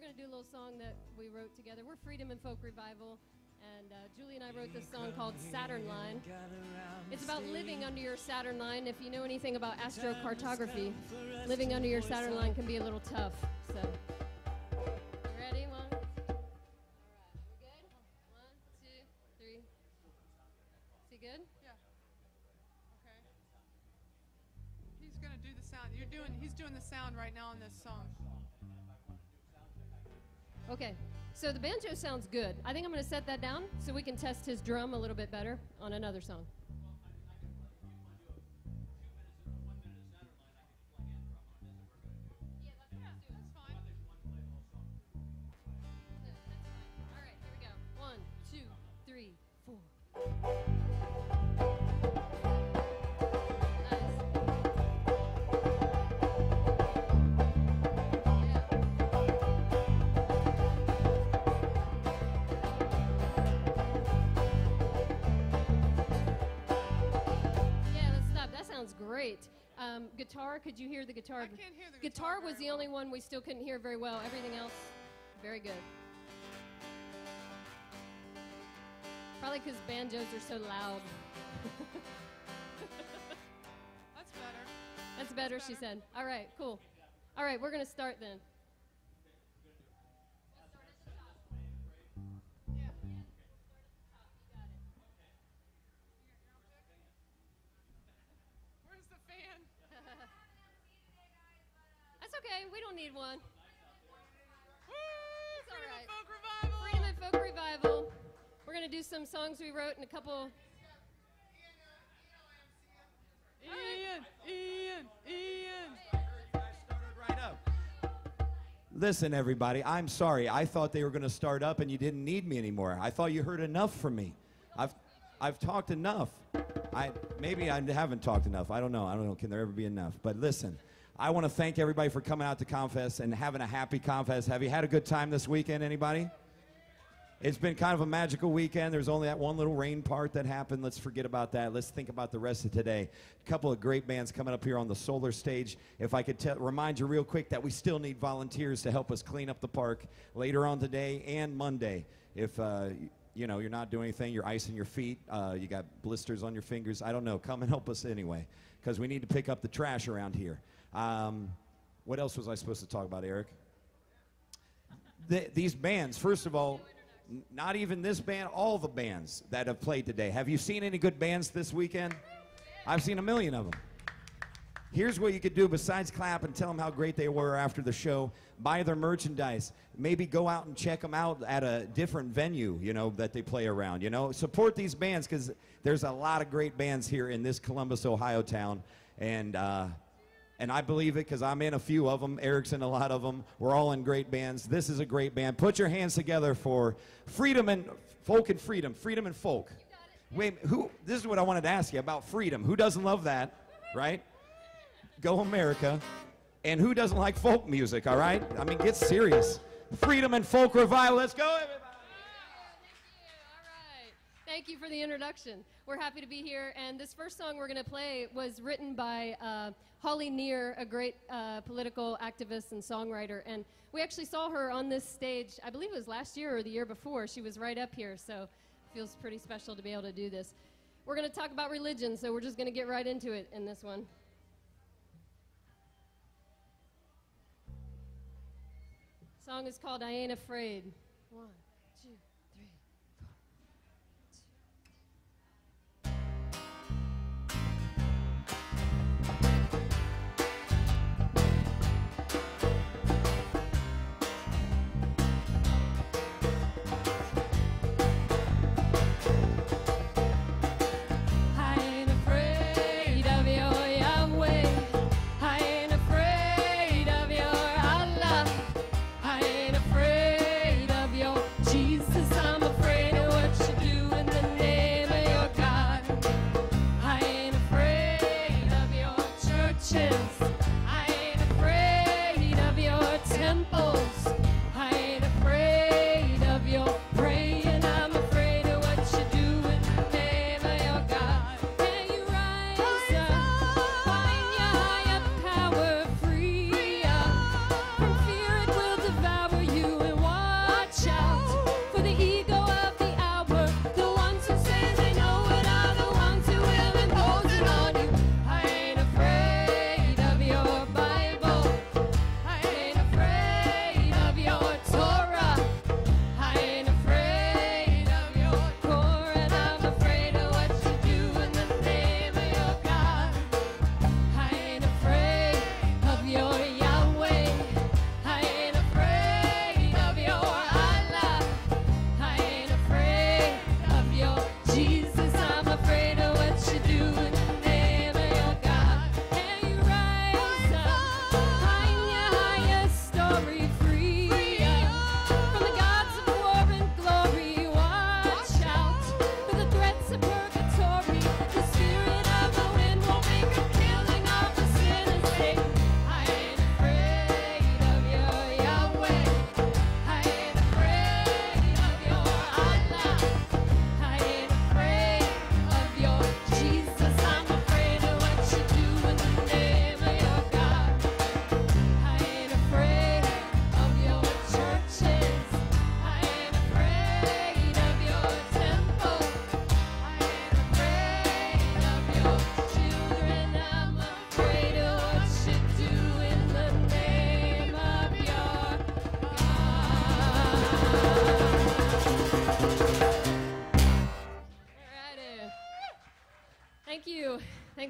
going to do a little song that we wrote together. We're Freedom and Folk Revival, and Julie and I wrote this song called Saturn Line. It's about living under your Saturn line. If you know anything about astrocartography, living under your Saturn line can be a little tough. So, you ready? One. All right. Are we good? 1, 2, 3. Is he good? Yeah. Okay. He's gonna do the sound. He's doing the sound right now on this song. Okay, so the banjo sounds good. I think I'm going to set that down so we can test his drum a little bit better on another song. Yeah, that's fine. All right, here we go. 1, 2, 3, 4. Great. Guitar, could you hear the guitar? I can't hear the guitar. Guitar was the only one we still couldn't hear very well. Everything else, very good. Probably because banjos are so loud. That's better. That's better, she said. All right, cool. All right, we're going to start then. That's okay. We don't need one. It's all right. Folk Revival. Freedom and Folk Revival. We're going to do some songs we wrote in a couple. Ian. Right up. Listen, everybody, I'm sorry. I thought they were going to start up and you didn't need me anymore. I thought you heard enough from me. I've talked enough. Maybe I haven't talked enough. I don't know. Can there ever be enough? But listen, I want to thank everybody for coming out to ComFest and having a happy ComFest. Have you had a good time this weekend, anybody? It's been kind of a magical weekend. There's only that one little rain part that happened. Let's forget about that. Let's think about the rest of today. A couple of great bands coming up here on the solar stage. If I could remind you real quick that we still need volunteers to help us clean up the park later on today and Monday. If you know, you're not doing anything, you're icing your feet, you got blisters on your fingers, I don't know, come and help us anyway, because we need to pick up the trash around here. What else was I supposed to talk about, Eric? These bands, first of all, not even this band, all the bands that have played today. Have you seen any good bands this weekend? I've seen a million of them. Here's what you could do besides clap and tell them how great they were after the show. Buy their merchandise. Maybe go out and check them out at a different venue, you know, that they play around, you know. Support these bands because there's a lot of great bands here in this Columbus, Ohio town. And I believe it because I'm in a few of them. Eric's in a lot of them. We're all in great bands. This is a great band. Put your hands together for Freedom and Folk and Freedom. Freedom and Folk. Wait, this is what I wanted to ask you about freedom. Who doesn't love that, right? Go America. And who doesn't like folk music, all right? I mean, get serious. Freedom and Folk Revival. Let's go, everybody. Thank you for the introduction. We're happy to be here, and this first song we're going to play was written by Holly Neer, a great political activist and songwriter, and we actually saw her on this stage, I believe it was last year or the year before. She was right up here, so it feels pretty special to be able to do this. We're going to talk about religion, so we're just going to get right into it in this one. The song is called I Ain't Afraid. 1, 2, 3. Jesus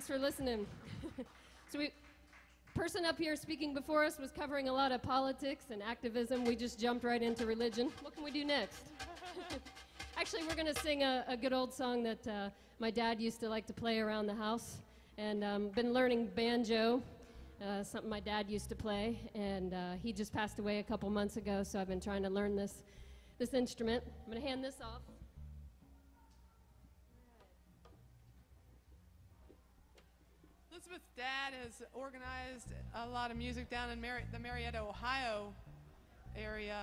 Thanks for listening. So person up here speaking before us was covering a lot of politics and activism. We just jumped right into religion. What can we do next? Actually, we're going to sing a good old song that my dad used to like to play around the house. And been learning banjo, something my dad used to play. And he just passed away a couple months ago, so I've been trying to learn this instrument. I'm going to hand this off. Elizabeth's dad has organized a lot of music down in the Marietta, Ohio area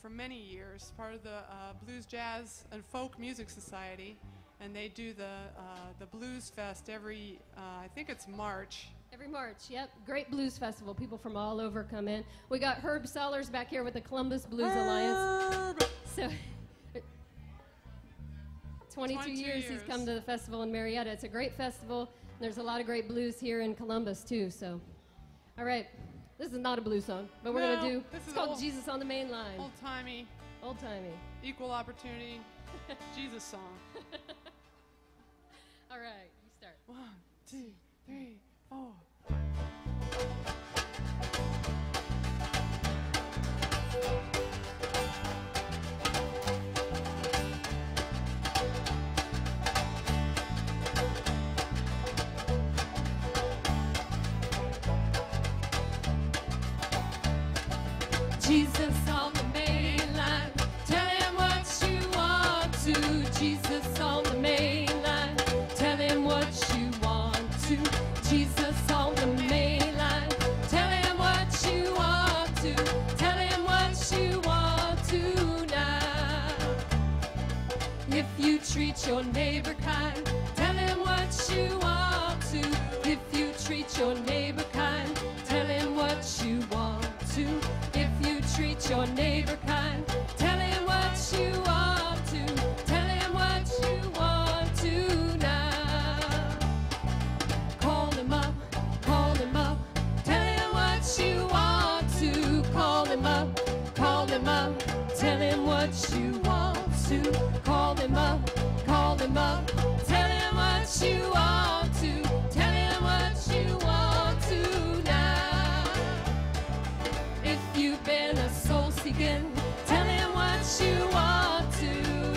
for many years, part of the Blues, Jazz, and Folk Music Society. And they do the Blues Fest every, I think it's March. Every March, yep. Great blues festival. People from all over come in. We got Herb Sellers back here with the Columbus Blues Alliance. So, 22 years he's come to the festival in Marietta. It's a great festival. There's a lot of great blues here in Columbus, too. So, all right. This is not a blues song, but we're going to do, it's called Jesus on the Main Line. Old-timey. Old-timey. Equal opportunity Jesus song. All right, you start. 1, 2, 3, 4. Jesus on the main line, tell him what you want to. Jesus on the main line, tell him what you want to. Jesus on the main line, tell him what you want to. Tell him what you want to now. If you treat your neighbor kind, tell him what you want to. If you treat your neighbor kind, tell him what you want to. If you treat your neighbor kind, tell him what you want to. Tell him what you want to now. Call him up, tell him what you want to. Call him up, tell him what you want to. Call him up, tell him what you want to. Tell him what you want to now. If you've been a soul seeking, tell him what you want to.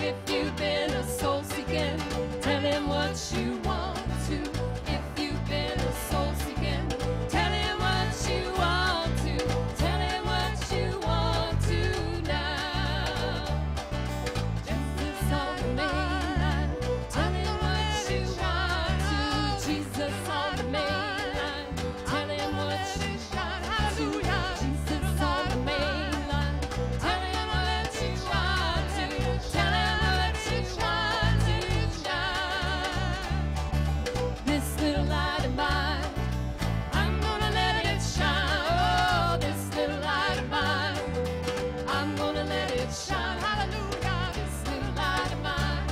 If you've been a soul seeking, tell him what you want to. If you've been a soul seeking, tell him what you want to. Tell him what you want to now. Jesus on the main line, tell him what you want to. Jesus on the main line, tell him what you want to. Jesus on the main line, tell him what you want to. Tell him what you want to now. This little light of mine, I'm gonna let it shine. Oh, this little light of mine, I'm gonna let it shine. Hallelujah. This little light of mine,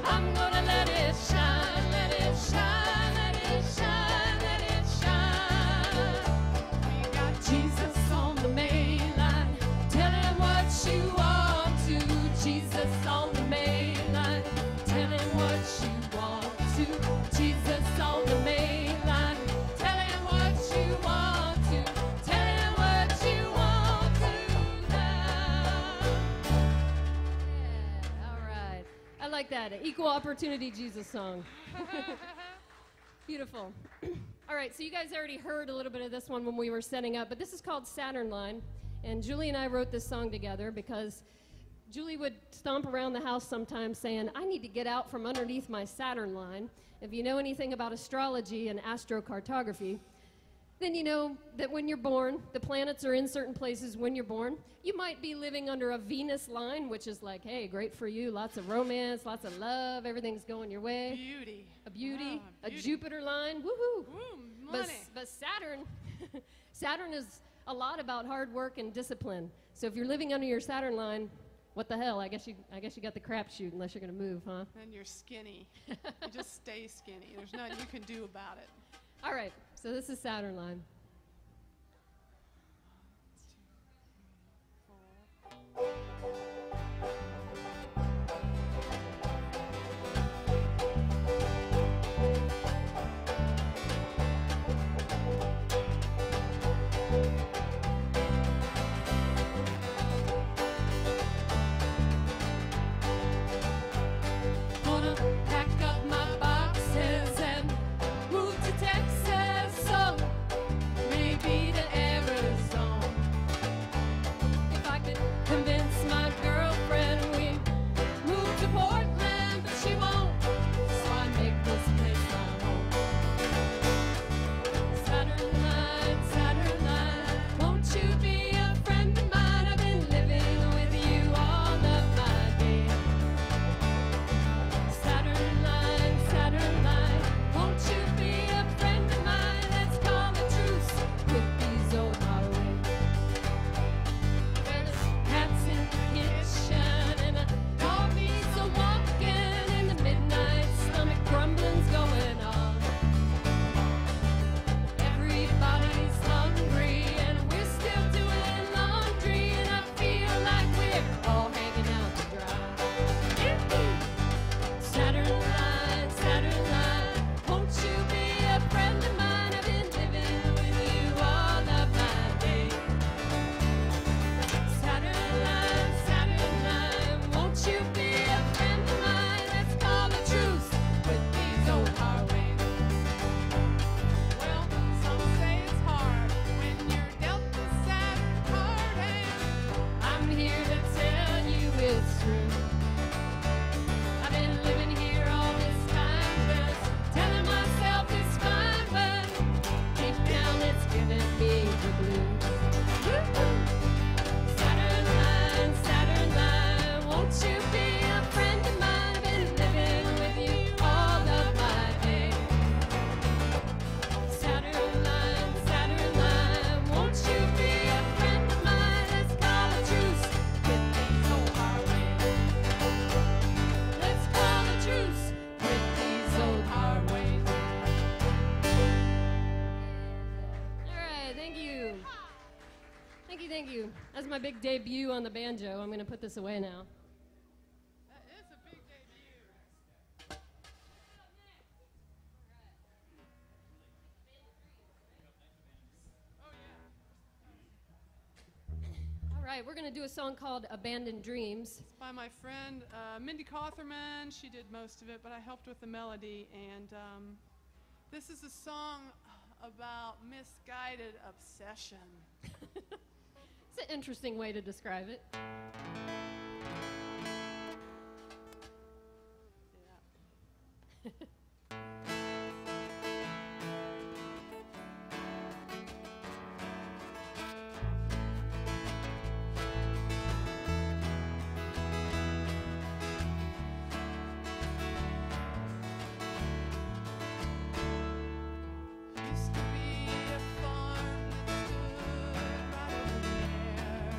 I'm gonna let it shine. Let it shine, let it shine, let it shine. We got Jesus on the main line, tell him what you want to. Jesus on the main line, tell him what you want to. Jesus on the main line, tell him what you want to. Tell him what you want to now. Yeah, all right. I like that. An equal opportunity Jesus song. Beautiful. All right, so you guys already heard a little bit of this one when we were setting up, but this is called Saturn Line. And Julie and I wrote this song together because Julie would stomp around the house sometimes saying, I need to get out from underneath my Saturn line. If you know anything about astrology and astrocartography, then you know that when you're born, the planets are in certain places when you're born. You might be living under a Venus line, which is like, hey, great for you, lots of romance, lots of love, everything's going your way. Beauty. A beauty. Wow, A beauty. Jupiter line, woohoo. Woo, But, money. but Saturn, Saturn is a lot about hard work and discipline. So if you're living under your Saturn line, what the hell? I guess you got the crapshoot unless you're gonna move, huh? And you're skinny. You just stay skinny. There's nothing you can do about it. All right, so this is Saturn line. it's true. I've been living here all this time, just telling myself it's fine, but deep down it's giving me the blues. Woo-hoo. Saturn line, won't you be a friend of mine? I've been living with you all of my days. Saturn line, won't you be a friend of mine? Let's call a truce with these old highways. Let's call a truce with these old highways. All right, thank you. Thank you. That's my big debut on the banjo. I'm going to put this away now. That is a big debut. Oh, yeah. All right, we're going to do a song called Abandoned Dreams. It's by my friend Mindy Cawthorman. She did most of it, but I helped with the melody. And this is a song about misguided obsession. It's an interesting way to describe it. Yeah. Used to be a farm that stood right over there,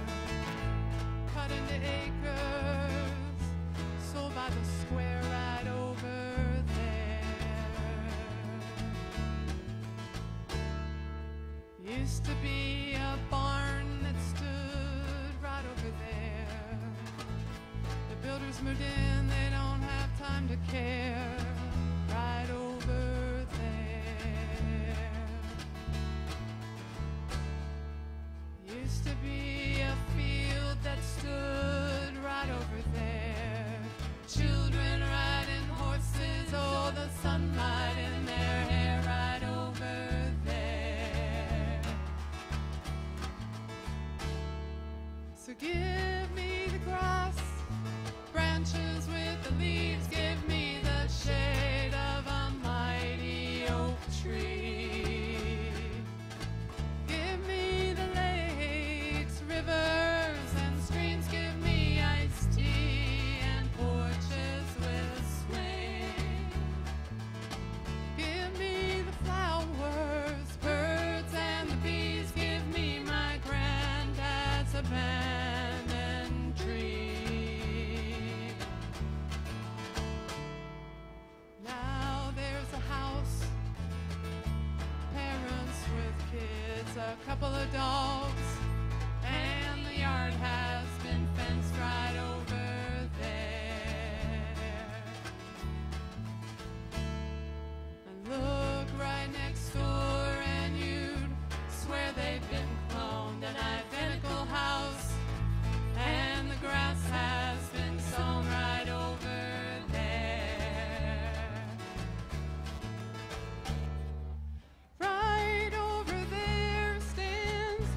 cut into acres, sold by the square right over there. Used to be a barn that stood right over there. The builders moved in, they don't have time to care. Right over there. Used to be a field that stood right over there. Children riding horses, oh, the sunlight in their hair right over there. So give me the grass, branches with the leaves, give me the shade of a mighty oak tree. Give me the lakes, rivers, and streams, give me iced tea and porches with a swing. Give me the flowers, birds, and the bees, give me my granddad's abandoned tree. Now there's a house, parents with kids, a couple of dogs, and the yard has been fenced right over there. And look right next door and you'd swear they've been cloned, an identical house, and the grass has been sown right over there. Right over there stands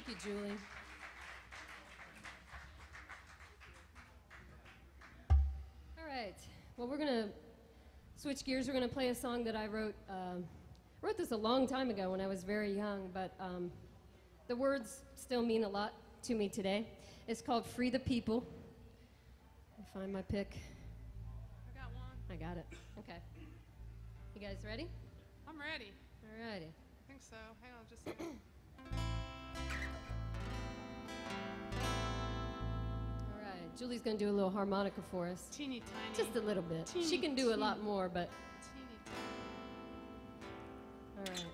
Thank you, Julie. All right. Well, we're going to switch gears. We're going to play a song that I wrote. Wrote this a long time ago when I was very young, but the words still mean a lot to me today. It's called Free the People. Let me find my pick. I got one. I got it. Okay. You guys ready? I'm ready. All righty. I think so. Hang on just a second. All right. Julie's going to do a little harmonica for us. Teeny tiny. Just a little bit. Teeny, She can do a teeny. lot more, but Teeny all right.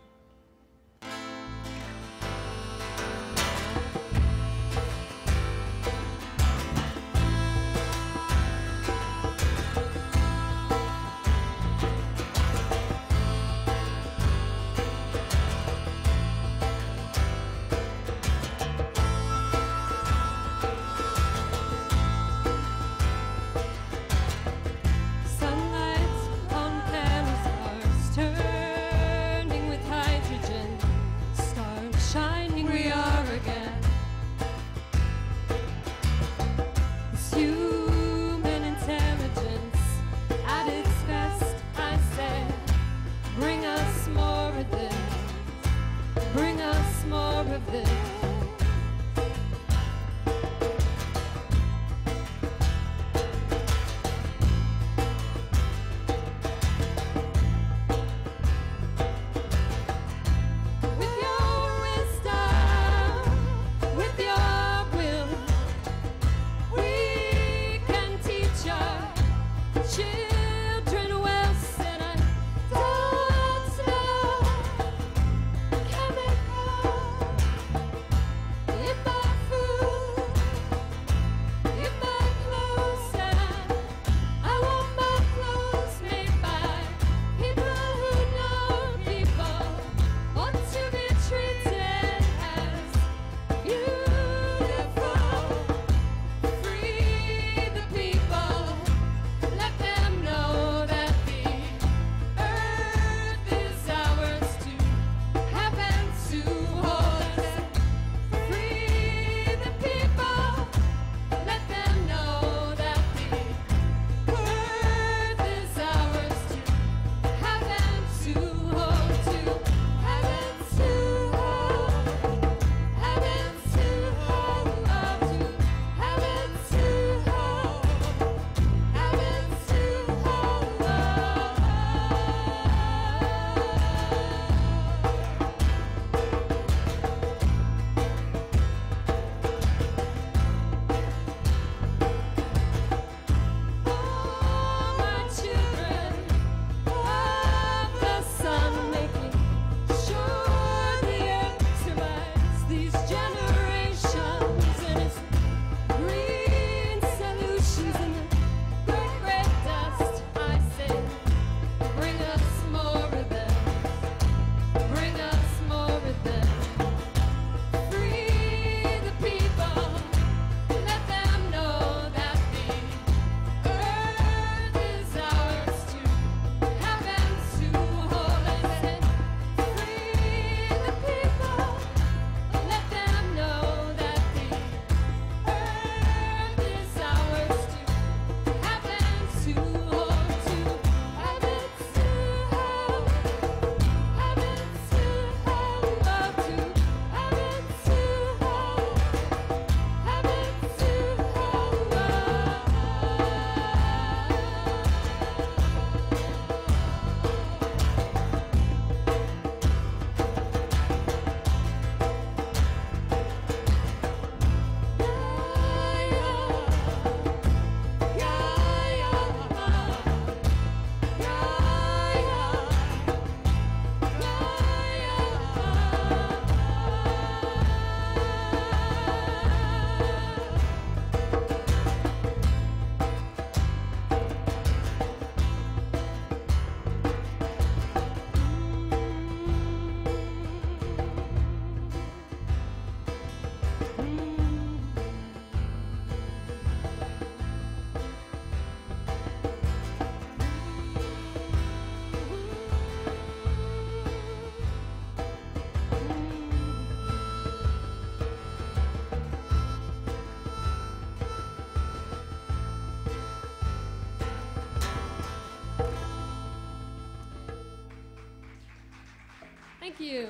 you.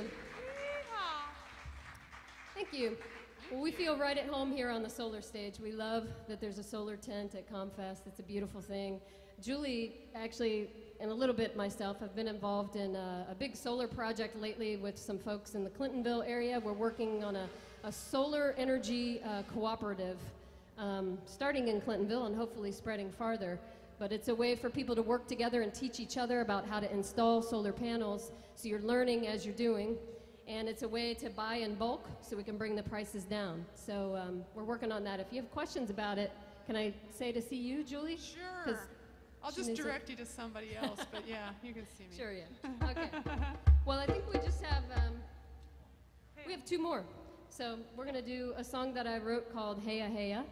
Thank you. Well, we feel right at home here on the solar stage. We love that there's a solar tent at ComFest. It's a beautiful thing. Julie, actually, and a little bit myself, have been involved in a big solar project lately with some folks in the Clintonville area. We're working on a solar energy cooperative starting in Clintonville and hopefully spreading farther. But it's a way for people to work together and teach each other about how to install solar panels, so you're learning as you're doing. And it's a way to buy in bulk so we can bring the prices down. So we're working on that. If you have questions about it, can I say to see you, Julie? Sure. I'll just direct you to somebody else, but yeah, you can see me. Sure, yeah. Okay. Well, I think we just have, we have two more. So we're going to do a song that I wrote called Heya Heya.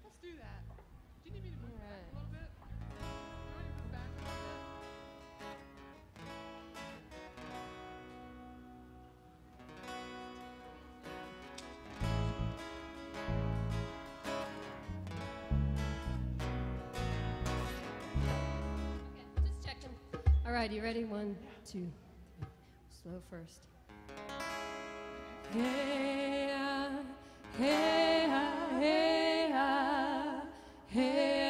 Let's do that. Do you need me to move back a little bit? You want me to move back a little bit? Okay, just checking. All right, you ready? 1, 2, 3. Slow first. Hey, hey, hey, hey, hey.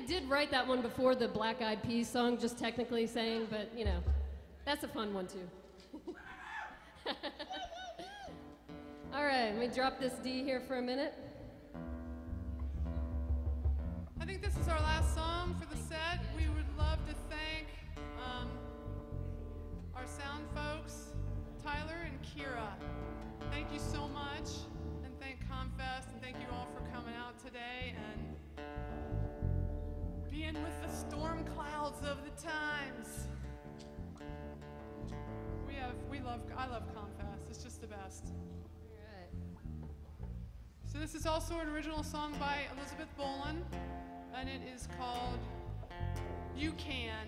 I did write that one before the Black Eyed Peas song, just technically saying, but you know, that's a fun one too. All right, let me drop this D here for a minute. I think this is our last song for the set. We would love to thank our sound folks, Tyler and Kira. Thank you so much, and thank ComFest, and thank you all for coming out today and being with the storm clouds of the times. I love ComFest. It's just the best. All right. So this is also an original song by Elizabeth Boland, and it is called You Can.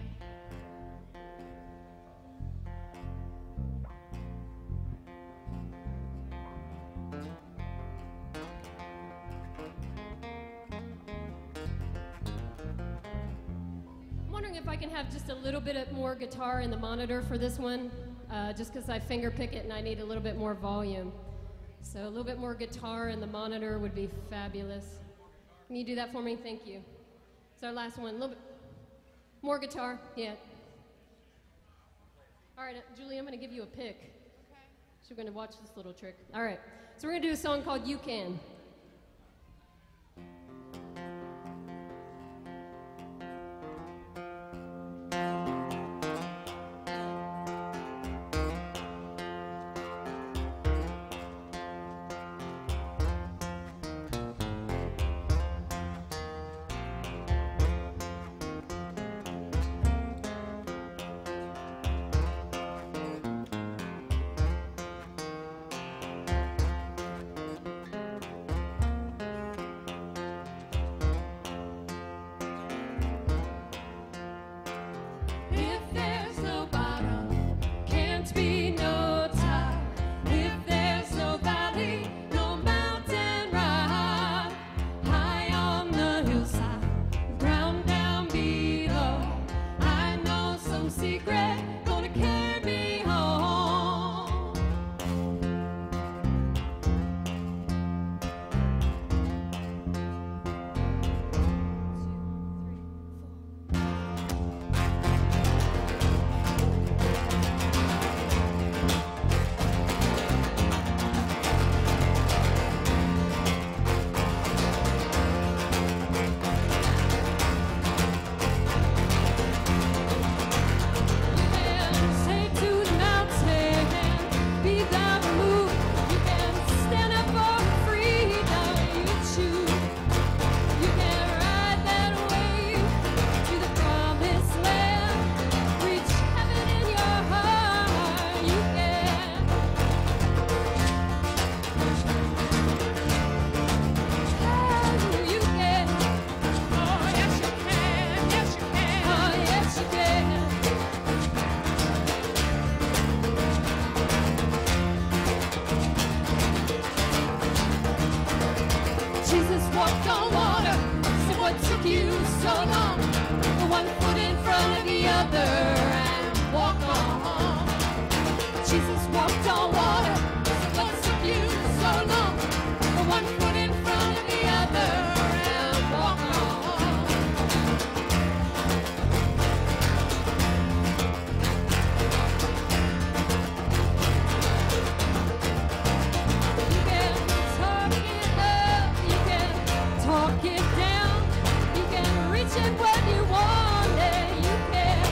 I'm wondering if I can have just a little bit more guitar in the monitor for this one, just because I finger pick it and I need a little bit more volume. So a little bit more guitar in the monitor would be fabulous. Can you do that for me? Thank you. It's our last one. A little bit more guitar. Yeah. All right, Julie, I'm going to give you a pick. Okay. So we're going to watch this little trick. All right. So we're going to do a song called You Can. Talk it down, you can reach it when you want it, you can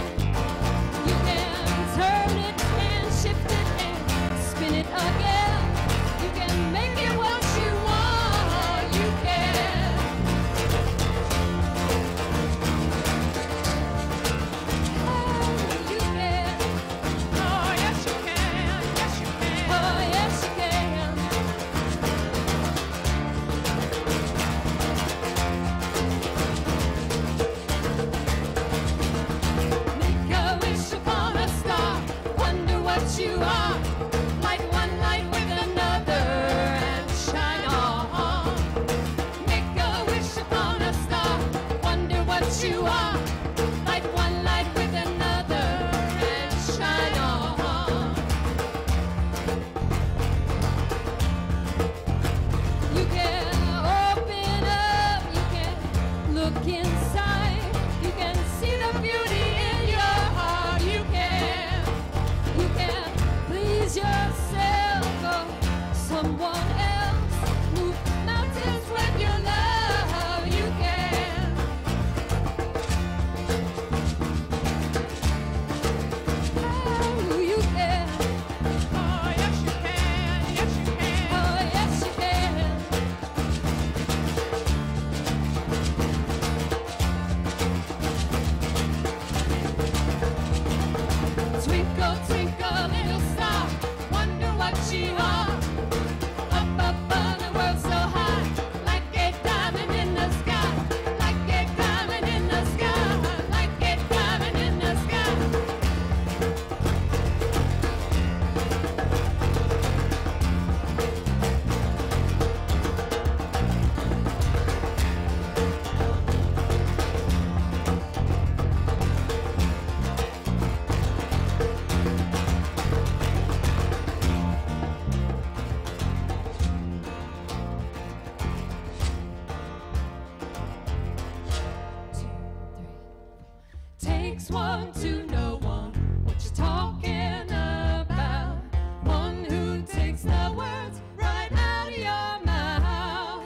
takes one to know one. What you talking about? One who takes the words right out of your mouth.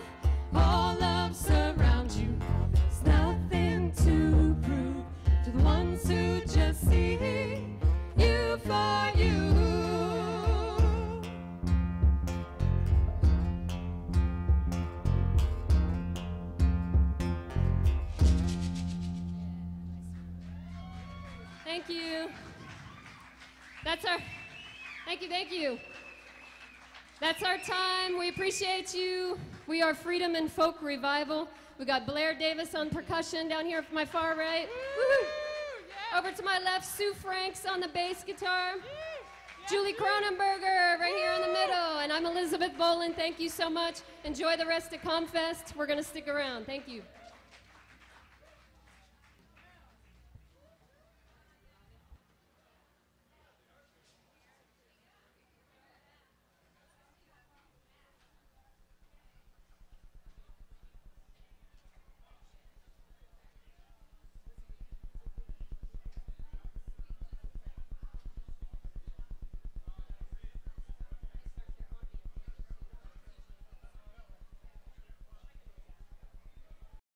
All love surrounds you. There's nothing to prove to the ones who just see you for you. Thank you. That's our, thank you. That's our time. We appreciate you. We are Freedom and Folk Revival. We got Blair Davis on percussion down here from my far right. Woo-hoo. Yeah. Over to my left, Sue Franks on the bass guitar. Yeah. Julie Cronenberger right here in the middle. And I'm Elizabeth Boland. Thank you so much. Enjoy the rest of ComFest. We're going to stick around. Thank you.